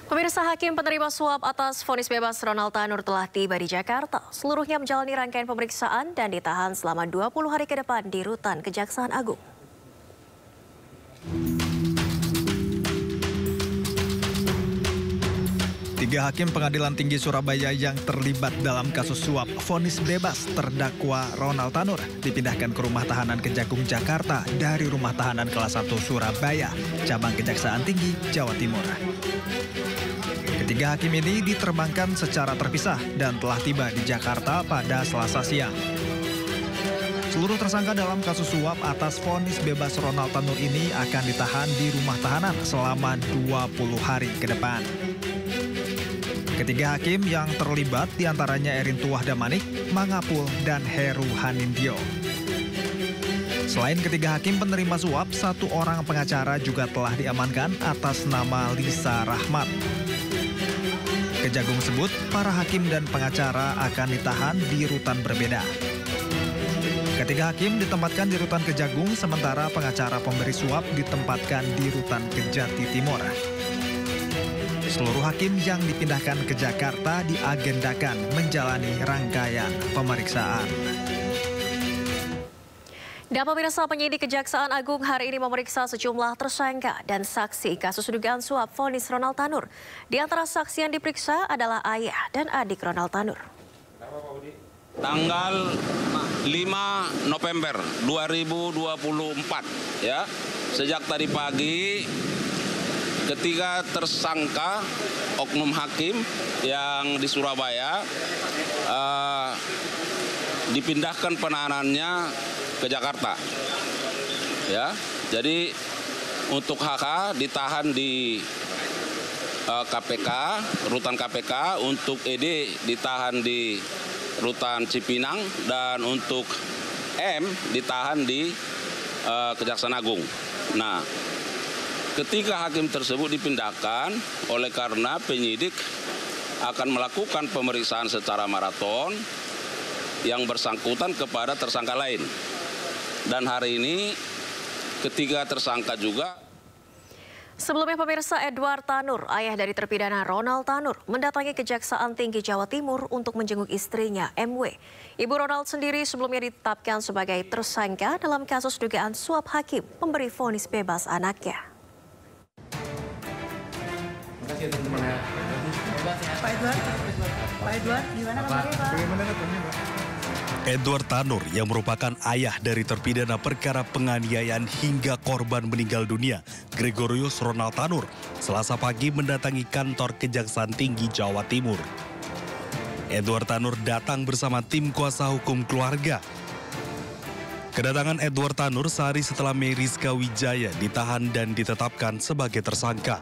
Pemirsa, hakim penerima suap atas vonis bebas Ronald Tanur telah tiba di Jakarta. Seluruhnya menjalani rangkaian pemeriksaan dan ditahan selama 20 hari ke depan di Rutan Kejaksaan Agung. Tiga hakim Pengadilan Tinggi Surabaya yang terlibat dalam kasus suap vonis bebas terdakwa Ronald Tanur dipindahkan ke rumah tahanan Kejagung, Jakarta dari rumah tahanan kelas 1 Surabaya, cabang Kejaksaan Tinggi, Jawa Timur. Ketiga hakim ini diterbangkan secara terpisah dan telah tiba di Jakarta pada Selasa siang. Seluruh tersangka dalam kasus suap atas vonis bebas Ronald Tanur ini akan ditahan di rumah tahanan selama 20 hari ke depan. Ketiga hakim yang terlibat diantaranya Erin Tuah Damanik, Mangapul, dan Heru Hanindyo. Selain ketiga hakim penerima suap, satu orang pengacara juga telah diamankan atas nama Lisa Rahmat. Kejagung sebut para hakim dan pengacara akan ditahan di rutan berbeda. Ketiga hakim ditempatkan di rutan Kejagung, sementara pengacara pemberi suap ditempatkan di rutan Kejati Timur. Seluruh hakim yang dipindahkan ke Jakarta diagendakan menjalani rangkaian pemeriksaan. Dan pemirsa, penyidik Kejaksaan Agung hari ini memeriksa sejumlah tersangka dan saksi kasus dugaan suap vonis Ronald Tanur. Di antara saksi yang diperiksa adalah ayah dan adik Ronald Tanur. Tanggal 5 November 2024 ya. Sejak tadi pagi ketiga tersangka oknum hakim yang di Surabaya dipindahkan penahanannya ke Jakarta. Ya, jadi untuk HK ditahan di KPK, rutan KPK, untuk ED ditahan di rutan Cipinang, dan untuk M ditahan di Kejaksaan Agung. Nah, ketiga hakim tersebut dipindahkan oleh karena penyidik akan melakukan pemeriksaan secara maraton yang bersangkutan kepada tersangka lain. Dan hari ini ketiga tersangka juga. Sebelumnya pemirsa, Edward Tanur, ayah dari terpidana Ronald Tanur, mendatangi Kejaksaan Tinggi Jawa Timur untuk menjenguk istrinya MW. Ibu Ronald sendiri sebelumnya ditetapkan sebagai tersangka dalam kasus dugaan suap hakim pemberi vonis bebas anaknya. Terima kasih teman-teman ya. Pak Edward, gimana kabarnya Pak? Bagaimana kabarnya Pak? Edward Tanur yang merupakan ayah dari terpidana perkara penganiayaan hingga korban meninggal dunia, Gregorius Ronald Tanur, Selasa pagi mendatangi kantor Kejaksaan Tinggi Jawa Timur. Edward Tanur datang bersama tim kuasa hukum keluarga. Kedatangan Edward Tanur sehari setelah Meriska Wijaya ditahan dan ditetapkan sebagai tersangka.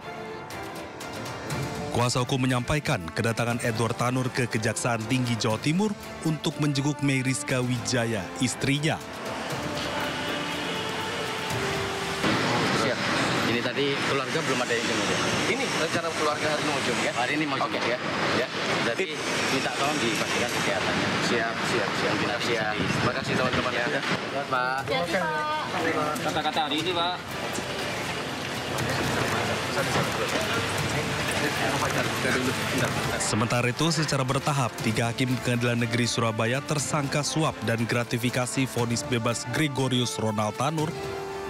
Kuasa hukum menyampaikan kedatangan Edward Tanur ke Kejaksaan Tinggi Jawa Timur untuk menjenguk Meriska Wijaya, istrinya. Siap. Ini tadi keluarga belum ada yang jenguk ya? Ini secara keluarga hari ini mau jenguk ya? Hari ini mau jenguk ya? Ya. Jadi minta tolong dipastikan kesehatannya. Siap. Kita siap. Terima kasih teman-teman ya. Pak. Jadi Pak. Kata-kata hari ini Pak. Sementara itu, secara bertahap, tiga hakim Pengadilan Negeri Surabaya tersangka suap dan gratifikasi vonis bebas Gregorius Ronald Tanur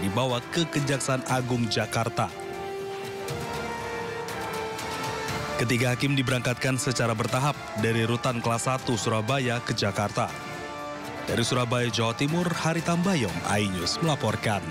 dibawa ke Kejaksaan Agung Jakarta. Ketiga hakim diberangkatkan secara bertahap dari rutan kelas 1 Surabaya ke Jakarta. Dari Surabaya, Jawa Timur, Hari Tambayong, iNews melaporkan.